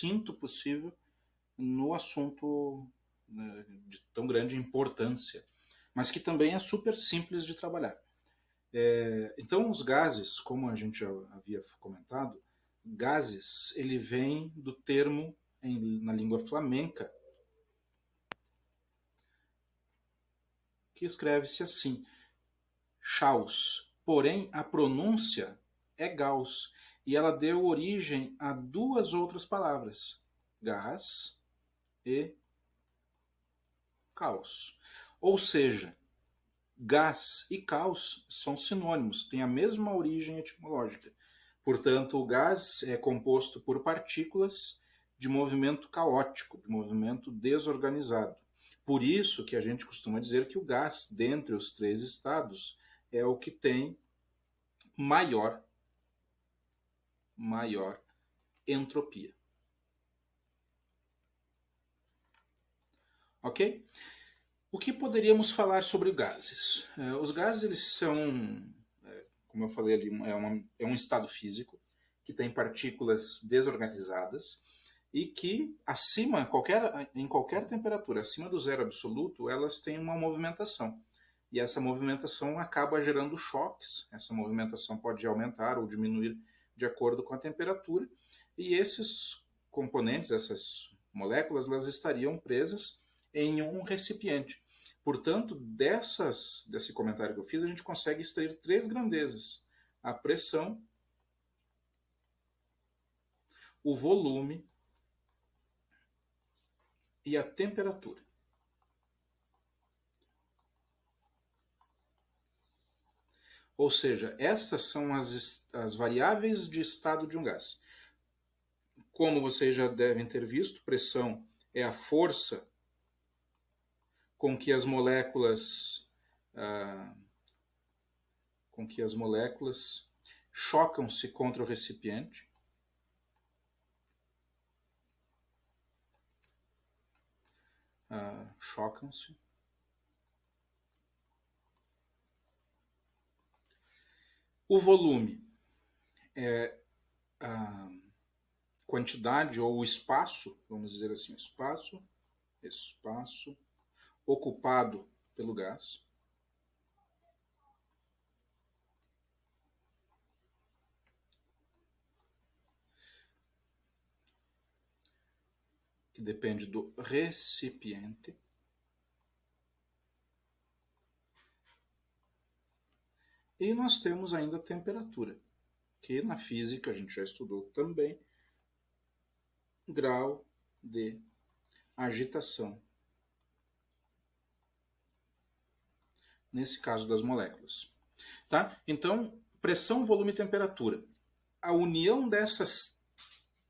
sucinto possível no assunto, né, de tão grande importância, mas que também é super simples de trabalhar. Então, os gases, como a gente já havia comentado, gases, ele vem do termo na língua flamenca, que escreve-se assim, Chaus. Porém, a pronúncia é Gauss, e ela deu origem a duas outras palavras, gás e caos. Ou seja, gás e caos são sinônimos, têm a mesma origem etimológica. Portanto, o gás é composto por partículas de movimento caótico, de movimento desorganizado. Por isso que a gente costuma dizer que o gás, dentre os três estados, é o que tem maior entropia. Ok? O que poderíamos falar sobre gases? Os gases, eles são, como eu falei ali, é um estado físico que tem partículas desorganizadas e que em qualquer temperatura, acima do zero absoluto, elas têm uma movimentação. E essa movimentação acaba gerando choques. Essa movimentação pode aumentar ou diminuir de acordo com a temperatura. E esses componentes, essas moléculas, elas estariam presas em um recipiente. Portanto, desse comentário que eu fiz, a gente consegue extrair três grandezas: a pressão, o volume e a temperatura. Ou seja, estas são as variáveis de estado de um gás. Como vocês já devem ter visto, pressão é a força com que as moléculas chocam-se contra o recipiente. Chocam-se. O volume é a quantidade ou o espaço, vamos dizer assim, espaço ocupado pelo gás. Que depende do recipiente. E nós temos ainda a temperatura, que na física a gente já estudou também, grau de agitação. Nesse caso das moléculas. Tá? Então, pressão, volume e temperatura. A união dessas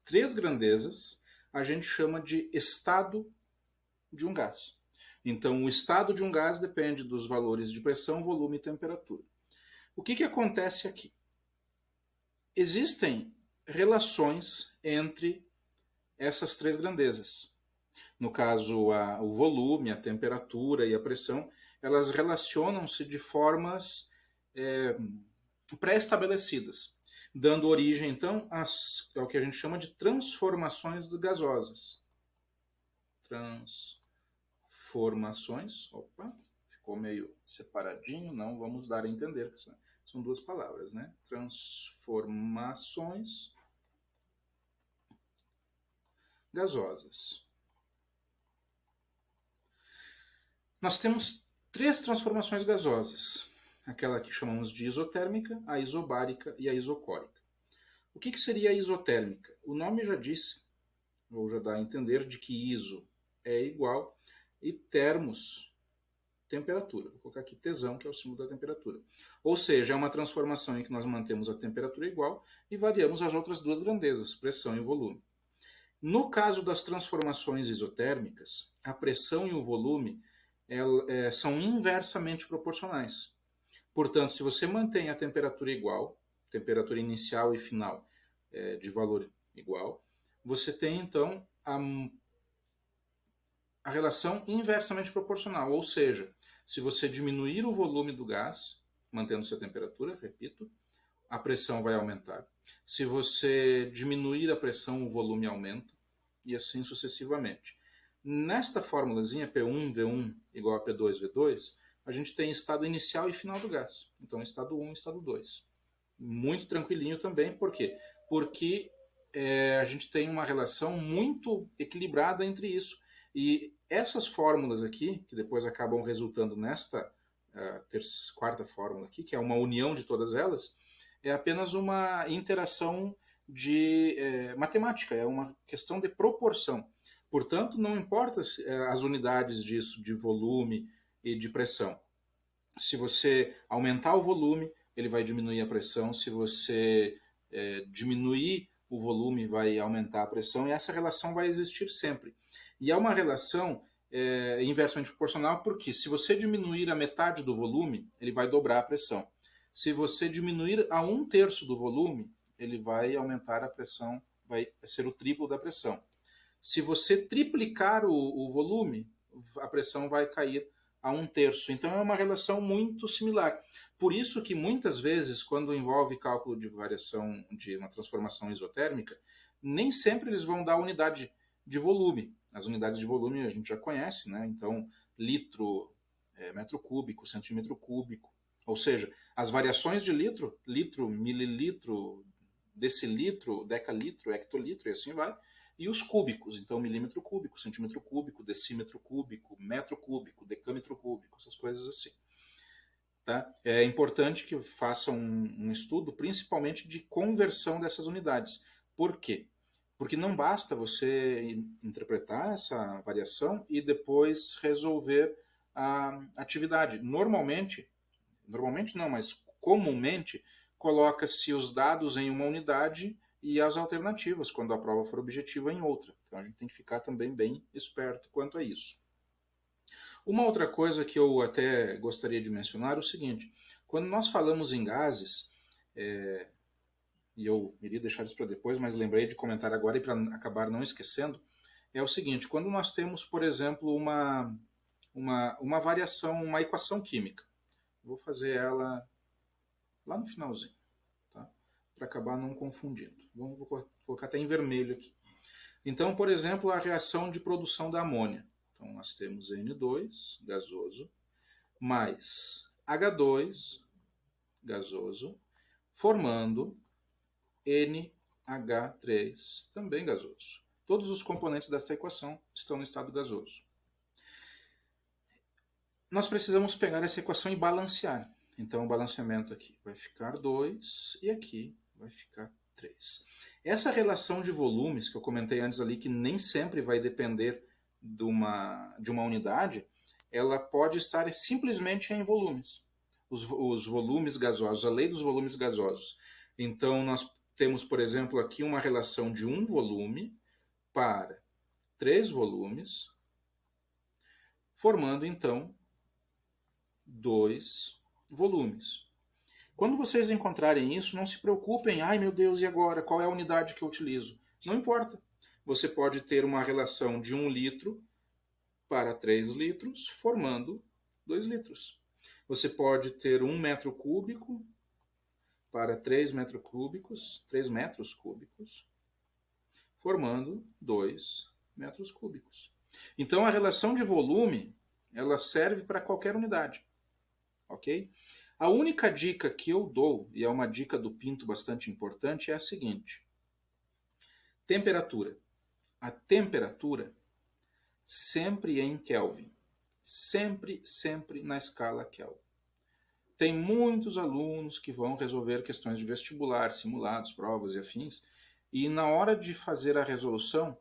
três grandezas a gente chama de estado de um gás. Então, o estado de um gás depende dos valores de pressão, volume e temperatura. O que acontece aqui? Existem relações entre essas três grandezas. No caso, o volume, a temperatura e a pressão, elas relacionam-se de formas pré-estabelecidas, dando origem, então, ao que a gente chama de transformações gasosas. Transformações. Opa, ficou meio separadinho, não vamos dar a entender que são duas palavras, né? Transformações gasosas. Nós temos três transformações gasosas. Aquela que chamamos de isotérmica, a isobárica e a isocórica. O que seria a isotérmica? O nome já diz, ou já dá a entender, de que iso é igual e termos, temperatura. Vou colocar aqui tesão, que é o símbolo da temperatura. Ou seja, é uma transformação em que nós mantemos a temperatura igual e variamos as outras duas grandezas, pressão e volume. No caso das transformações isotérmicas, a pressão e o volume são inversamente proporcionais. Portanto, se você mantém a temperatura igual, temperatura inicial e final de valor igual, você tem então a relação inversamente proporcional, ou seja, se você diminuir o volume do gás, mantendo-se a temperatura, repito, a pressão vai aumentar. Se você diminuir a pressão, o volume aumenta. e assim sucessivamente. Nesta formulazinha, P1, V1 igual a P2, V2, a gente tem estado inicial e final do gás. Então, estado 1 e estado 2. Muito tranquilinho também, por quê? Porque a gente tem uma relação muito equilibrada entre isso. E essas fórmulas aqui, que depois acabam resultando nesta quarta fórmula aqui, que é uma união de todas elas, é apenas uma interação de matemática, é uma questão de proporção. Portanto, não importa as unidades disso, de volume e de pressão. Se você aumentar o volume, ele vai diminuir a pressão. Se você diminuir o volume, vai aumentar a pressão. E essa relação vai existir sempre. E é uma relação inversamente proporcional, porque se você diminuir a metade do volume, ele vai dobrar a pressão. Se você diminuir a 1/3 do volume, ele vai aumentar a pressão, vai ser o triplo da pressão. Se você triplicar o volume, a pressão vai cair a 1/3. Então é uma relação muito similar. Por isso que muitas vezes, quando envolve cálculo de variação de uma transformação isotérmica, nem sempre eles vão dar a unidade de volume. As unidades de volume a gente já conhece, né? Então, litro, metro cúbico, centímetro cúbico. Ou seja, as variações de litro, litro, mililitro, decilitro, decalitro, hectolitro e assim vai, e os cúbicos, então milímetro cúbico, centímetro cúbico, decímetro cúbico, metro cúbico, decâmetro cúbico, essas coisas assim. Tá? É importante que faça um estudo, principalmente de conversão dessas unidades. Por quê? Porque não basta você interpretar essa variação e depois resolver a atividade. Normalmente não, mas comumente, coloca-se os dados em uma unidade e as alternativas, quando a prova for objetiva, em outra. Então a gente tem que ficar também bem esperto quanto a isso. Uma outra coisa que eu até gostaria de mencionar é o seguinte: quando nós falamos em gases, e eu iria deixar isso para depois, mas lembrei de comentar agora e para acabar não esquecendo, é o seguinte: quando nós temos, por exemplo, uma variação, uma equação química, vou fazer ela lá no finalzinho, tá? Para acabar não confundindo. Vou colocar até em vermelho aqui. Então, por exemplo, a reação de produção da amônia. Então, nós temos N2, gasoso, mais H2, gasoso, formando NH3, também gasoso. Todos os componentes desta equação estão no estado gasoso. Nós precisamos pegar essa equação e balancear. Então, o balanceamento aqui vai ficar 2 e aqui vai ficar 3. Essa relação de volumes, que eu comentei antes ali, que nem sempre vai depender de uma unidade, ela pode estar simplesmente em volumes. Os volumes gasosos, a lei dos volumes gasosos. Então, nós temos, por exemplo, aqui uma relação de um volume para 3 volumes, formando, então, 2 volumes. Quando vocês encontrarem isso, não se preocupem, ai meu Deus, e agora? Qual é a unidade que eu utilizo? Não importa. Você pode ter uma relação de 1 litro para 3 litros, formando 2 litros. Você pode ter 1 metro cúbico para 3 metros cúbicos, formando 2 metros cúbicos. Então a relação de volume, ela serve para qualquer unidade. Ok? A única dica que eu dou, e é uma dica do Pinto bastante importante, é a seguinte: temperatura. A temperatura sempre em Kelvin. Sempre, sempre na escala Kelvin. Tem muitos alunos que vão resolver questões de vestibular, simulados, provas e afins, e na hora de fazer a resolução,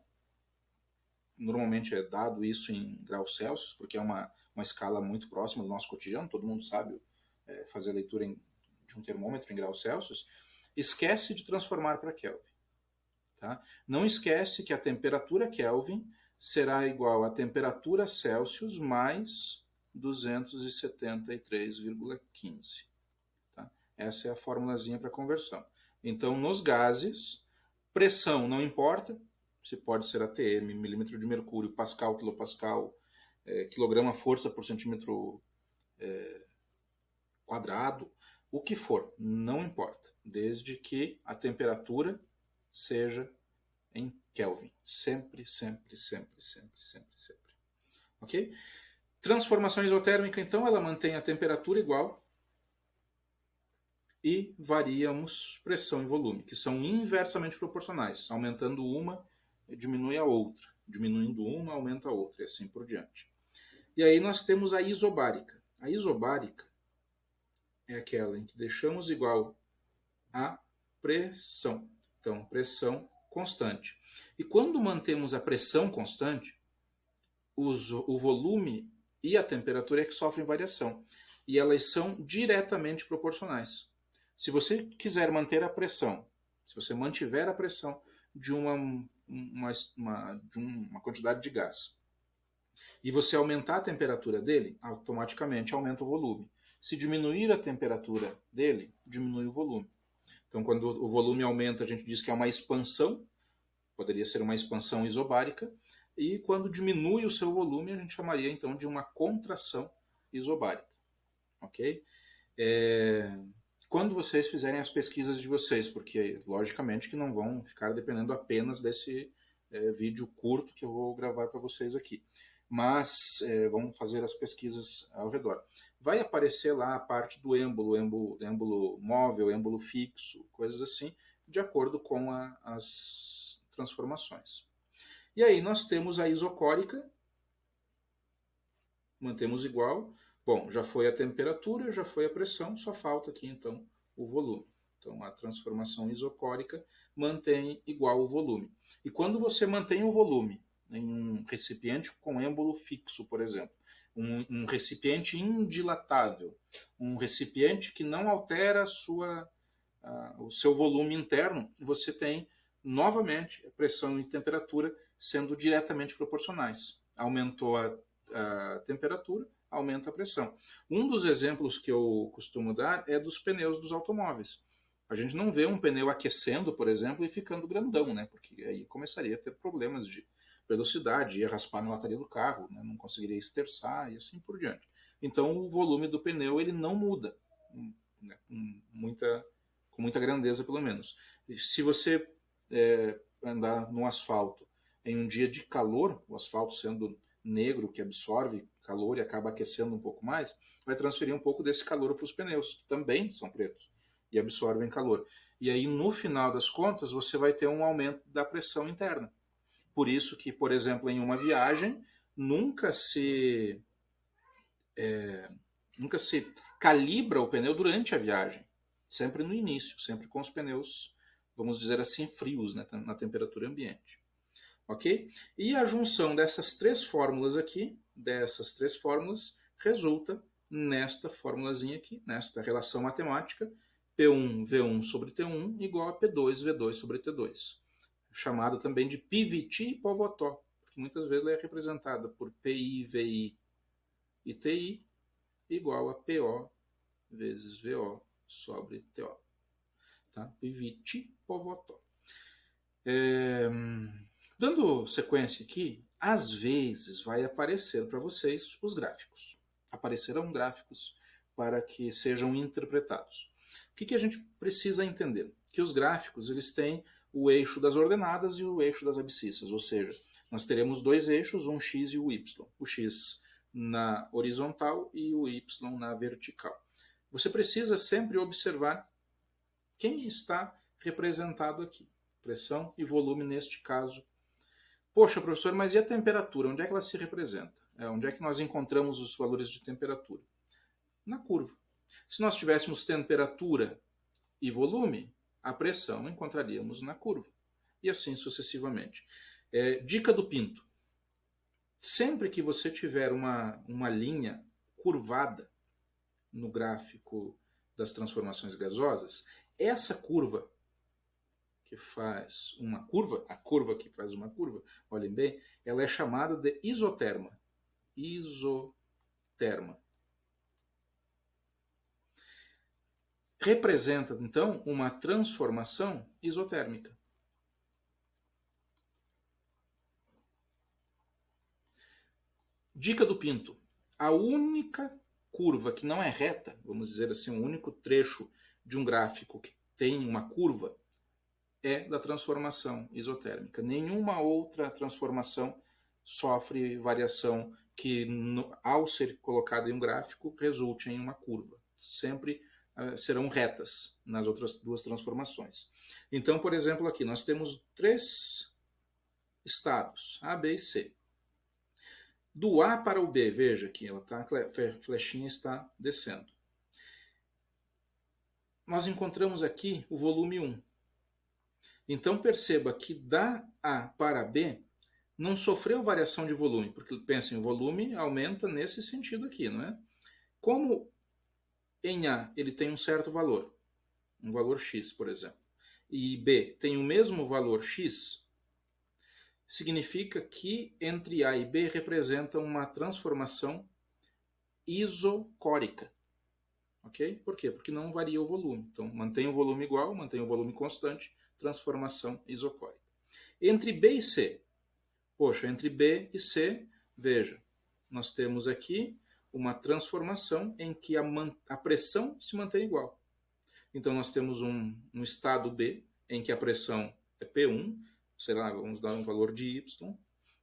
normalmente é dado isso em graus Celsius, porque é uma escala muito próxima do nosso cotidiano, todo mundo sabe fazer a leitura de um termômetro em graus Celsius, esquece de transformar para Kelvin. Tá? Não esquece que a temperatura Kelvin será igual à temperatura Celsius mais 273,15. Tá? Essa é a formulazinha para conversão. Então, nos gases, pressão não importa, se pode ser atm, milímetro de mercúrio, pascal, quilopascal, quilograma força por centímetro quadrado, o que for, não importa, desde que a temperatura seja em Kelvin. Sempre, sempre, sempre, sempre, sempre, sempre. Ok? Transformação isotérmica, então, ela mantém a temperatura igual e variamos pressão e volume, que são inversamente proporcionais. Aumentando uma, diminui a outra. Diminuindo uma, aumenta a outra, e assim por diante. E aí nós temos a isobárica. A isobárica é aquela em que deixamos igual a pressão. Então, pressão constante. E quando mantemos a pressão constante, o volume e a temperatura é que sofrem variação. E elas são diretamente proporcionais. Se você quiser manter a pressão, se você mantiver a pressão de uma quantidade de gás, e você aumentar a temperatura dele, automaticamente aumenta o volume. Se diminuir a temperatura dele, diminui o volume. Então, quando o volume aumenta, a gente diz que é uma expansão, poderia ser uma expansão isobárica, e quando diminui o seu volume, a gente chamaria então de uma contração isobárica. Ok? Quando vocês fizerem as pesquisas de vocês, porque logicamente que não vão ficar dependendo apenas desse vídeo curto que eu vou gravar para vocês aqui. Mas vamos fazer as pesquisas ao redor. Vai aparecer lá a parte do êmbolo móvel, êmbolo fixo, coisas assim, de acordo com as transformações. E aí nós temos a isocórica, mantemos igual. Bom, já foi a temperatura, já foi a pressão, só falta aqui então o volume. Então a transformação isocórica mantém igual o volume. E quando você mantém o volume em um recipiente com êmbolo fixo, por exemplo, um recipiente indilatável, um recipiente que não altera o seu volume interno, você tem novamente a pressão e temperatura sendo diretamente proporcionais. Aumentou a temperatura, aumenta a pressão. Um dos exemplos que eu costumo dar é dos pneus dos automóveis. A gente não vê um pneu aquecendo, por exemplo, e ficando grandão, né? Porque aí começaria a ter problemas de velocidade, ia raspar na lataria do carro, né? Não conseguiria esterçar e assim por diante. Então o volume do pneu ele não muda, né? Com muita grandeza pelo menos. Se você andar no asfalto em um dia de calor, o asfalto sendo negro que absorve calor e acaba aquecendo um pouco mais, vai transferir um pouco desse calor para os pneus, que também são pretos e absorvem calor. E aí, no final das contas, você vai ter um aumento da pressão interna. Por isso que, por exemplo, em uma viagem, nunca se calibra o pneu durante a viagem. Sempre no início, sempre com os pneus, vamos dizer assim, frios, né, na temperatura ambiente. Ok? E a junção dessas três fórmulas aqui, resulta nesta formulazinha aqui, nesta relação matemática, P1V1 sobre T1 igual a P2V2 sobre T2. Chamada também de PVT e Povotó, porque muitas vezes ela é representada por PI, VI e TI igual a PO vezes VO sobre TO. Tá? PVT, Povotó. Dando sequência aqui, às vezes vai aparecer para vocês os gráficos. Aparecerão gráficos para que sejam interpretados. O que a gente precisa entender? Que os gráficos eles têm o eixo das ordenadas e o eixo das abscissas, ou seja, nós teremos dois eixos, um x e o y. O x na horizontal e o y na vertical. Você precisa sempre observar quem está representado aqui. Pressão e volume neste caso. Poxa, professor, mas e a temperatura? Onde é que ela se representa? Onde é que nós encontramos os valores de temperatura? Na curva. Se nós tivéssemos temperatura e volume, a pressão encontraríamos na curva. E assim sucessivamente. Dica do Pinto. Sempre que você tiver uma linha curvada no gráfico das transformações gasosas, essa curva que faz uma curva, a curva que faz uma curva, olhem bem, ela é chamada de isoterma. Isoterma. Representa, então, uma transformação isotérmica. Dica do Pinto. A única curva que não é reta, vamos dizer assim, o único trecho de um gráfico que tem uma curva, é da transformação isotérmica. Nenhuma outra transformação sofre variação que, ao ser colocada em um gráfico, resulte em uma curva. Sempre serão retas nas outras duas transformações. Então, por exemplo, aqui nós temos 3 estados, A, B e C. Do A para o B, veja que ela tá, a flechinha está descendo. Nós encontramos aqui o volume 1. Então perceba que da A para B não sofreu variação de volume, porque pensem, o volume aumenta nesse sentido aqui, não é? Como em A ele tem um certo valor, um valor X, por exemplo, e B tem o mesmo valor X, significa que entre A e B representa uma transformação isocórica. Ok? Por quê? Porque não varia o volume. Então, mantém o volume igual, mantém o volume constante, transformação isocórica. Entre B e C. Poxa, entre B e C, veja, nós temos aqui uma transformação em que a pressão se mantém igual. Então, nós temos um estado B, em que a pressão é P1, sei lá, vamos dar um valor de Y,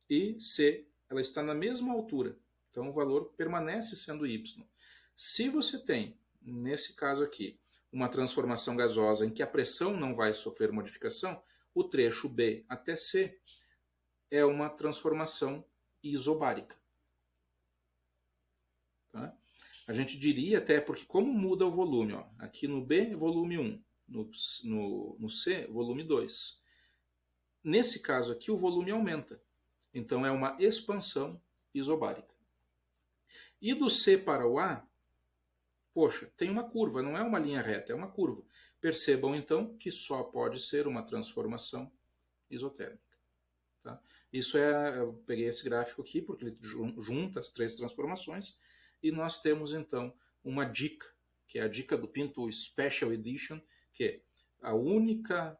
e C, ela está na mesma altura. Então, o valor permanece sendo Y. Se você tem, nesse caso aqui, uma transformação gasosa em que a pressão não vai sofrer modificação, o trecho B até C é uma transformação isobárica. Tá? A gente diria até, porque como muda o volume? Ó, aqui no B, volume 1, no C, volume 2. Nesse caso aqui, o volume aumenta. Então, é uma expansão isobárica. E do C para o A, poxa, tem uma curva, não é uma linha reta, é uma curva. Percebam, então, que só pode ser uma transformação isotérmica. Tá? Isso eu peguei esse gráfico aqui, porque ele junta as 3 transformações, e nós temos, então, uma dica, que é a dica do Pinto Special Edition, que é a única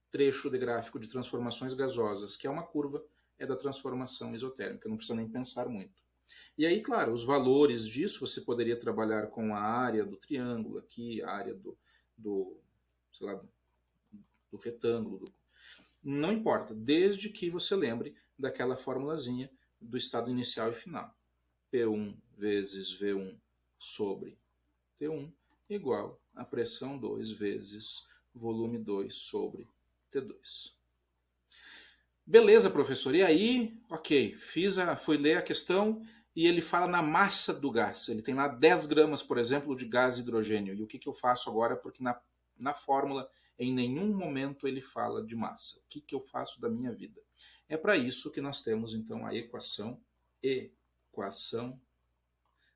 trecho de gráfico de transformações gasosas, que é uma curva, é da transformação isotérmica, não precisa nem pensar muito. E aí, claro, os valores disso você poderia trabalhar com a área do triângulo aqui, a área sei lá, do retângulo. Não importa, desde que você lembre daquela formulazinha do estado inicial e final. P1 vezes V1 sobre T1 igual a pressão 2 vezes volume 2 sobre T2. Beleza, professor. E aí, ok, fui ler a questão e ele fala na massa do gás. Ele tem lá 10 gramas, por exemplo, de gás hidrogênio. E o que eu faço agora? Porque na fórmula, em nenhum momento ele fala de massa. O que eu faço da minha vida? É para isso que nós temos, então, a equação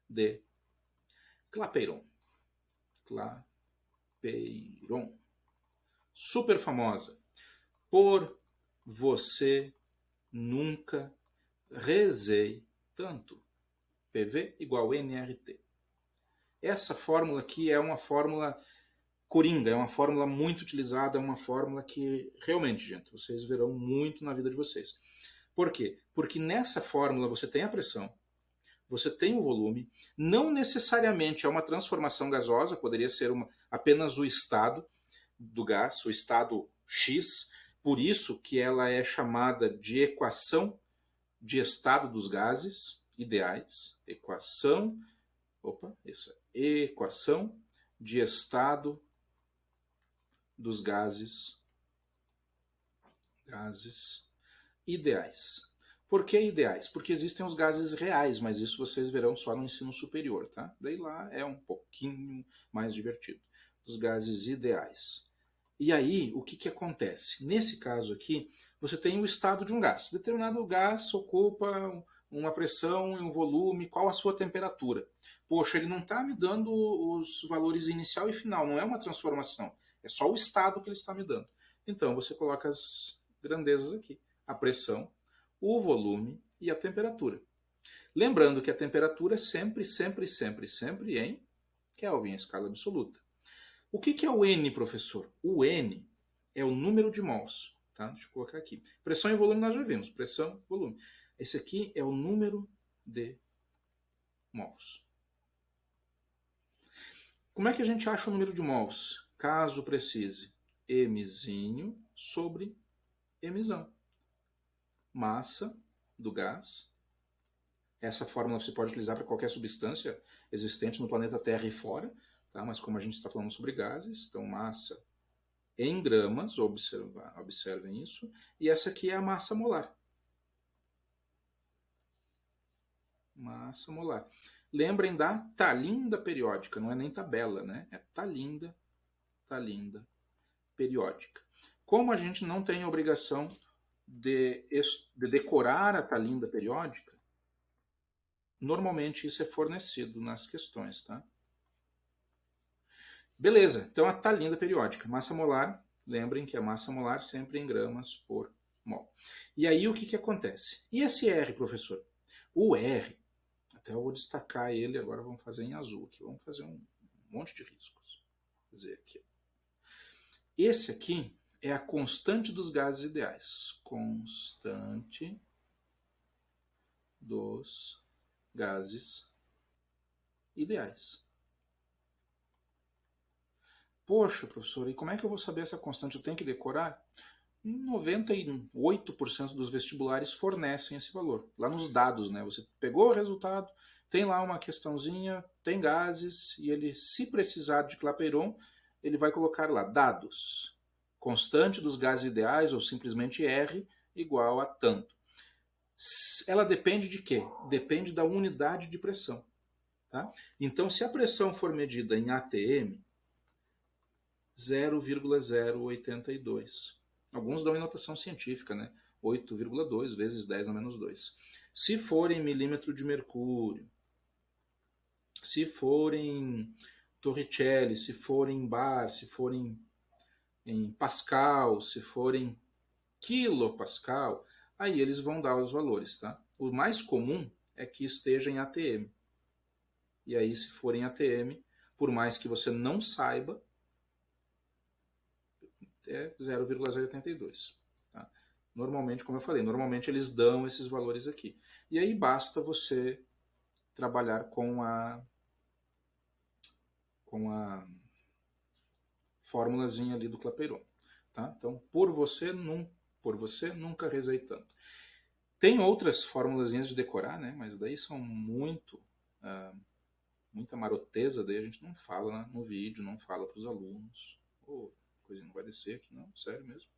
de Clapeyron. Clapeyron. Super famosa. Por você nunca rezei tanto. PV igual nRT. Essa fórmula aqui é uma fórmula coringa, é uma fórmula muito utilizada, é uma fórmula que realmente, gente, vocês verão muito na vida de vocês. Por quê? Porque nessa fórmula você tem a pressão, você tem o volume, não necessariamente é uma transformação gasosa, poderia ser apenas o estado do gás, o estado X, por isso que ela é chamada de equação de estado dos gases ideais, equação de estado dos gases ideais. Por que ideais? Porque existem os gases reais, mas isso vocês verão só no ensino superior, tá? Daí lá é um pouquinho mais divertido. Os gases ideais. E aí, o que acontece? Nesse caso aqui, você tem o estado de um gás. Determinado gás ocupa uma pressão e um volume, qual a sua temperatura? Poxa, ele não está me dando os valores inicial e final, não é uma transformação. É só o estado que ele está me dando. Então, você coloca as grandezas aqui. A pressão, o volume e a temperatura. Lembrando que a temperatura é sempre em Kelvin, a escala absoluta. O que é o N, professor? O N é o número de mols. Tá? Deixa eu colocar aqui. Pressão e volume nós já vimos. Pressão, volume. Esse aqui é o número de mols. Como é que a gente acha o número de mols? Caso precise, Mzinho sobre emissão. Massa do gás. Essa fórmula você pode utilizar para qualquer substância existente no planeta Terra e fora, tá? Mas como a gente está falando sobre gases, então massa em gramas, observem isso, e essa aqui é a massa molar. Massa molar. Lembrem da talinda periódica, não é nem tabela, né? É talinda periódica. Como a gente não tem a obrigação de decorar a talinda periódica, normalmente isso é fornecido nas questões, tá? Beleza, então a talinda periódica, massa molar, lembrem que a massa molar sempre em gramas por mol. E aí o que acontece? E esse R, professor? O R, até eu vou destacar ele, agora vamos fazer em azul aqui, vamos fazer um monte de riscos. Vou fazer aqui. Esse aqui é a constante dos gases ideais. Constante dos gases ideais. Poxa, professor, e como é que eu vou saber essa constante? Eu tenho que decorar? 98% dos vestibulares fornecem esse valor. Lá nos dados, né? Você pegou o resultado, tem lá uma questãozinha, tem gases, e ele, se precisar de Clapeyron, ele vai colocar lá dados. Constante dos gases ideais, ou simplesmente R, igual a tanto. Ela depende de quê? Depende da unidade de pressão. Tá? Então, se a pressão for medida em atm, 0,082. Alguns dão em notação científica, né? 8,2 vezes 10 a menos 2. Se for em milímetro de mercúrio, se for em Torricelli, se for em bar, se for em pascal, se for em quilopascal, aí eles vão dar os valores, tá? O mais comum é que esteja em atm. E aí, se for em atm, por mais que você não saiba, é 0,082. Tá? Normalmente, como eu falei, normalmente eles dão esses valores aqui. E aí basta você trabalhar com a formulazinha ali do Clapeyron. Tá? Então, por você nunca rezei tanto. Tem outras formulazinhas de decorar, né? Mas daí são muita maroteza, daí a gente não fala no vídeo, não fala para os alunos. Oh, coisa não vai descer aqui, não, sério mesmo.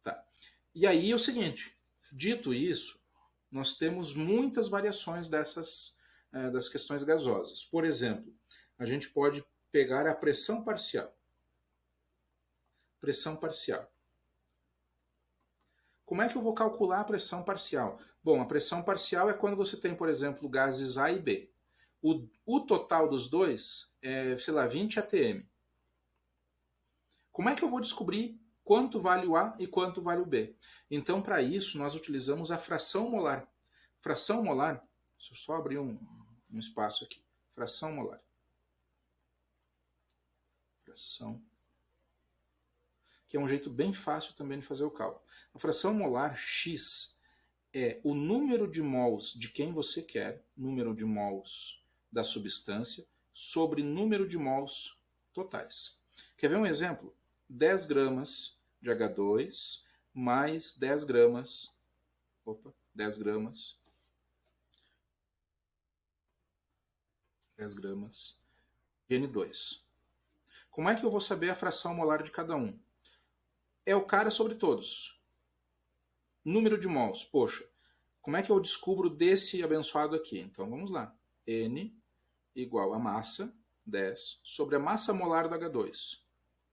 Tá. E aí é o seguinte, dito isso, nós temos muitas variações das questões gasosas. Por exemplo, a gente pode pegar a pressão parcial. Pressão parcial. Como é que eu vou calcular a pressão parcial? Bom, a pressão parcial é quando você tem, por exemplo, gases A e B. O total dos dois é, sei lá, 20 atm. Como é que eu vou descobrir quanto vale o A e quanto vale o B? Então, para isso, nós utilizamos a fração molar. Fração molar, deixa eu só abrir um espaço aqui. Fração molar. Fração, que é um jeito bem fácil também de fazer o cálculo. A fração molar X é o número de mols de quem você quer, número de mols da substância, sobre número de mols totais. Quer ver um exemplo? 10 gramas de H2 mais 10 gramas de N2. Como é que eu vou saber a fração molar de cada um? É o cara sobre todos. Número de mols. Poxa, como é que eu descubro desse abençoado aqui? Então vamos lá. N igual a massa, 10, sobre a massa molar do H2.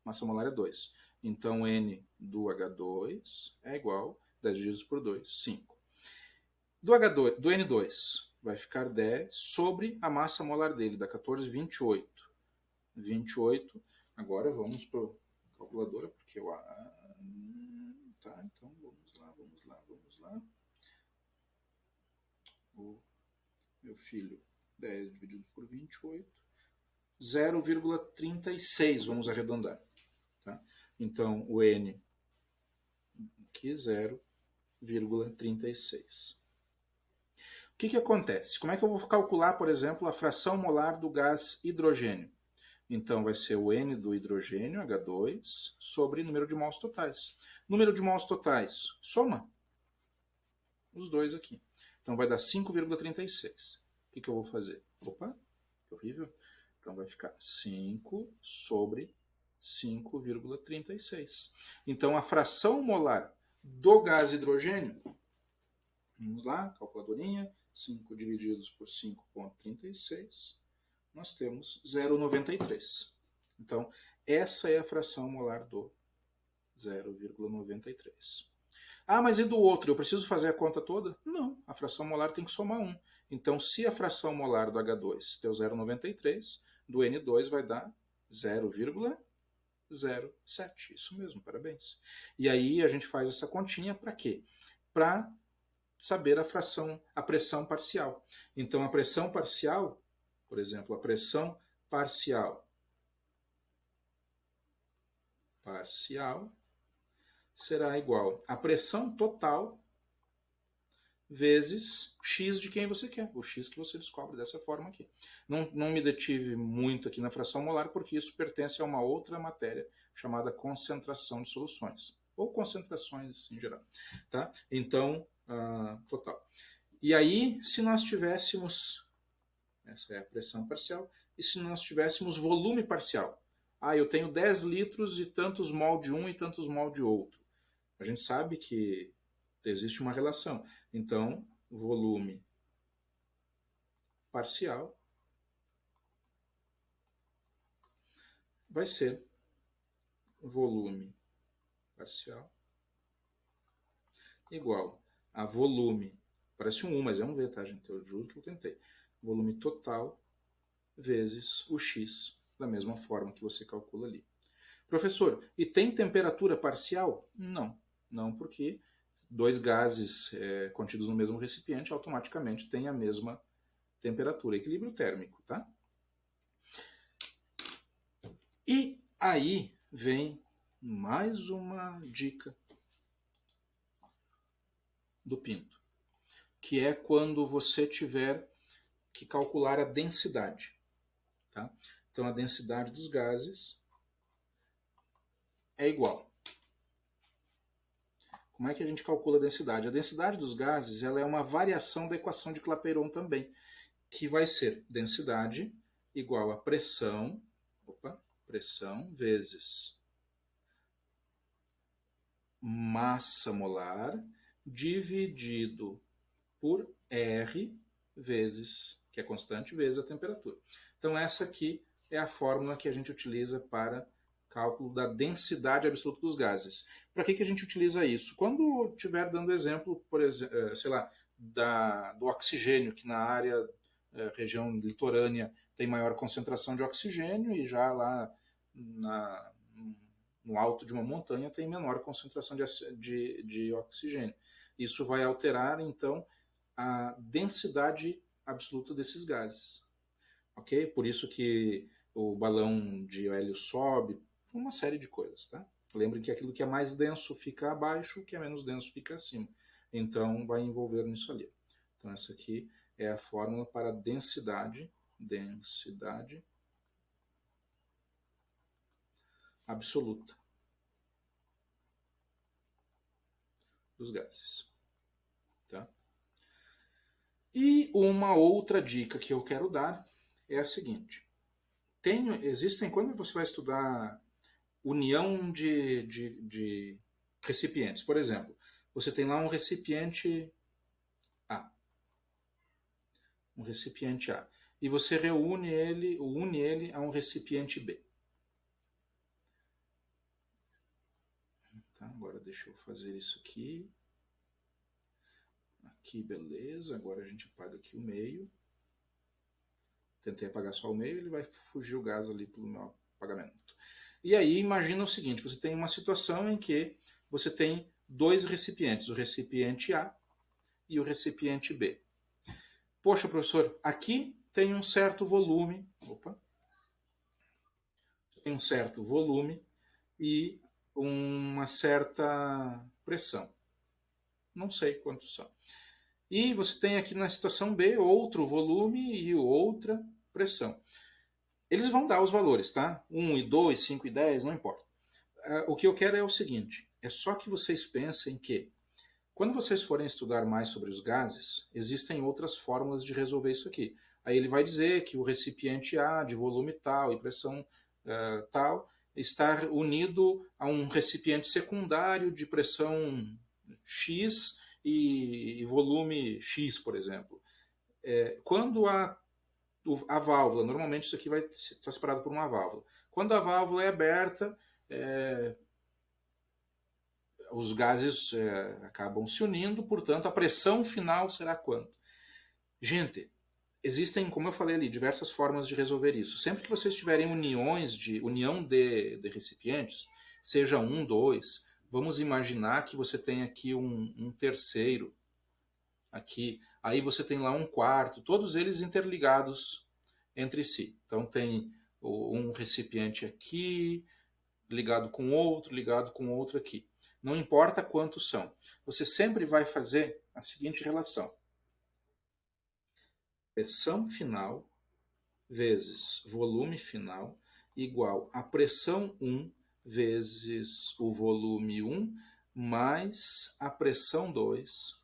Massa molar é 2. Então N do H2 é igual a 10 divididos por 2, 5. Do N2 vai ficar 10 sobre a massa molar dele, dá 14, 28. 28. Agora vamos para a calculadora, porque eu... Tá, então vamos lá. O meu filho, 10 dividido por 28. 0,36, vamos arredondar. Tá? Então, o N aqui, 0,36. O que acontece? Como é que eu vou calcular, por exemplo, a fração molar do gás hidrogênio? Então vai ser o N do hidrogênio, H2, sobre número de mols totais. Número de mols totais, soma os dois aqui. Então vai dar 5,36. O que eu vou fazer? Opa, que horrível. Então vai ficar 5 sobre 5,36. Então a fração molar do gás hidrogênio, vamos lá, calculadorinha, 5 divididos por 5,36, nós temos 0,93. Então, essa é a fração molar do 0,93. Ah, mas e do outro? Eu preciso fazer a conta toda? Não, a fração molar tem que somar 1. Então, se a fração molar do H2 deu 0,93, do N2 vai dar 0,07. Isso mesmo, parabéns. E aí a gente faz essa continha para quê? Para saber a fração, a pressão parcial. Então, a pressão parcial, por exemplo, a pressão parcial será igual à pressão total vezes x de quem você quer, o x que você descobre dessa forma aqui. Não me detive muito aqui na fração molar, porque isso pertence a uma outra matéria chamada concentração de soluções, ou concentrações em geral. Tá? Então, total. E aí, se nós tivéssemos, essa é a pressão parcial, e se nós tivéssemos volume parcial? Ah, eu tenho 10 litros e tantos mol de um e tantos mol de outro. A gente sabe que existe uma relação. Então, volume parcial vai ser volume parcial igual a volume, parece um 1, mas é um V, tá, gente? Eu juro que eu tentei. Volume total vezes o X, da mesma forma que você calcula ali. Professor, e tem temperatura parcial? Não. Não, porque dois gases contidos no mesmo recipiente automaticamente têm a mesma temperatura, equilíbrio térmico, tá? E aí vem mais uma dica do Pinto, que é quando você tiver que calcular a densidade, tá? Então a densidade dos gases é igual. Como é que a gente calcula a densidade? A densidade dos gases ela é uma variação da equação de Clapeyron também, que vai ser densidade igual a pressão vezes massa molar dividido por R vezes, que é constante, vezes a temperatura. Então essa aqui é a fórmula que a gente utiliza para cálculo da densidade absoluta dos gases. Para que a gente utiliza isso? Quando estiver dando exemplo, por exemplo, sei lá, do oxigênio, que na área, região litorânea, tem maior concentração de oxigênio e já lá no alto de uma montanha tem menor concentração de oxigênio. Isso vai alterar, então, a densidade absoluta desses gases. Ok? Por isso que o balão de hélio sobe, uma série de coisas, tá? Lembrem que aquilo que é mais denso fica abaixo, o que é menos denso fica acima. Então, vai envolver nisso ali. Então, essa aqui é a fórmula para densidade absoluta dos gases. Tá? E uma outra dica que eu quero dar é a seguinte. Existem, quando você vai estudar união de recipientes, por exemplo, você tem lá um recipiente A. Um recipiente A. E você une ele a um recipiente B. Tá, agora deixa eu fazer isso aqui. Aqui, beleza. Agora a gente apaga aqui o meio. Tentei apagar só o meio, ele vai fugir o gás ali pelo meu apagamento. E aí, imagina o seguinte, você tem uma situação em que você tem dois recipientes, o recipiente A e o recipiente B. Poxa, professor, aqui tem um certo volume, tem um certo volume e uma certa pressão. Não sei quantos são. E você tem aqui na situação B outro volume e outra pressão. Eles vão dar os valores, tá? 1 e 2, 5 e 10, não importa. O que eu quero é o seguinte, é só que vocês pensem que, quando vocês forem estudar mais sobre os gases, existem outras fórmulas de resolver isso aqui. Aí ele vai dizer que o recipiente A, de volume tal e pressão tal, está unido a um recipiente secundário de pressão X e volume X, por exemplo. Quando a válvula, normalmente isso aqui vai estar separado por uma válvula. Quando a válvula é aberta, os gases acabam se unindo, portanto, a pressão final será quanto? Gente, existem, como eu falei ali, diversas formas de resolver isso. Sempre que vocês tiverem união de recipientes, seja um, dois, vamos imaginar que você tem aqui um terceiro, aqui, aí você tem lá um quarto, todos eles interligados entre si. Então tem um recipiente aqui, ligado com outro aqui. Não importa quantos são. Você sempre vai fazer a seguinte relação: pressão final vezes volume final igual a pressão 1 vezes o volume 1 mais a pressão 2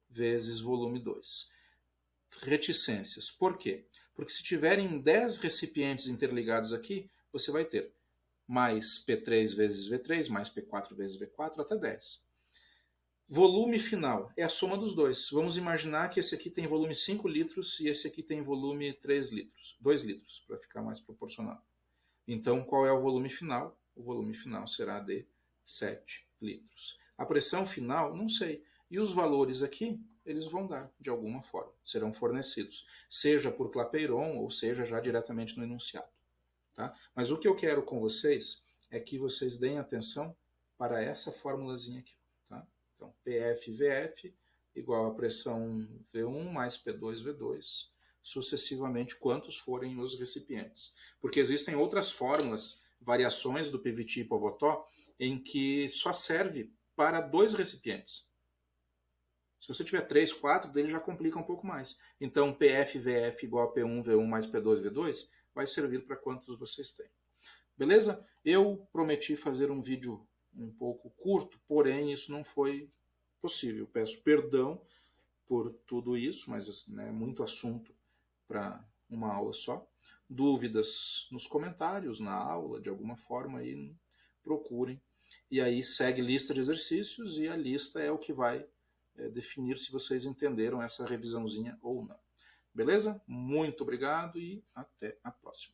vezes volume 2. Reticências. Por quê? Porque se tiverem 10 recipientes interligados aqui, você vai ter mais P3 vezes V3, mais P4 vezes V4, até 10. Volume final é a soma dos dois. Vamos imaginar que esse aqui tem volume 5 litros e esse aqui tem volume 3 litros, 2 litros, para ficar mais proporcional. Então, qual é o volume final? O volume final será de 7 litros. A pressão final, não sei. E os valores aqui, eles vão dar, de alguma forma. Serão fornecidos, seja por Clapeyron ou seja já diretamente no enunciado. Tá? Mas o que eu quero com vocês é que vocês deem atenção para essa formulazinha aqui. Tá? Então, PF-VF igual a pressão V1 mais P2-V2, sucessivamente quantos forem os recipientes. Porque existem outras fórmulas, variações do PVT e Povotó, em que só serve para 2 recipientes. Se você tiver 3, 4, dele já complica um pouco mais. Então, PF-VF igual a P1, V1 mais P2, V2 vai servir para quantos vocês têm. Beleza? Eu prometi fazer um vídeo um pouco curto, porém isso não foi possível. Peço perdão por tudo isso, mas é muito assunto para uma aula só. Dúvidas nos comentários, na aula, de alguma forma, aí procurem. E aí segue lista de exercícios e a lista é o que vai definir se vocês entenderam essa revisãozinha ou não. Beleza? Muito obrigado e até a próxima.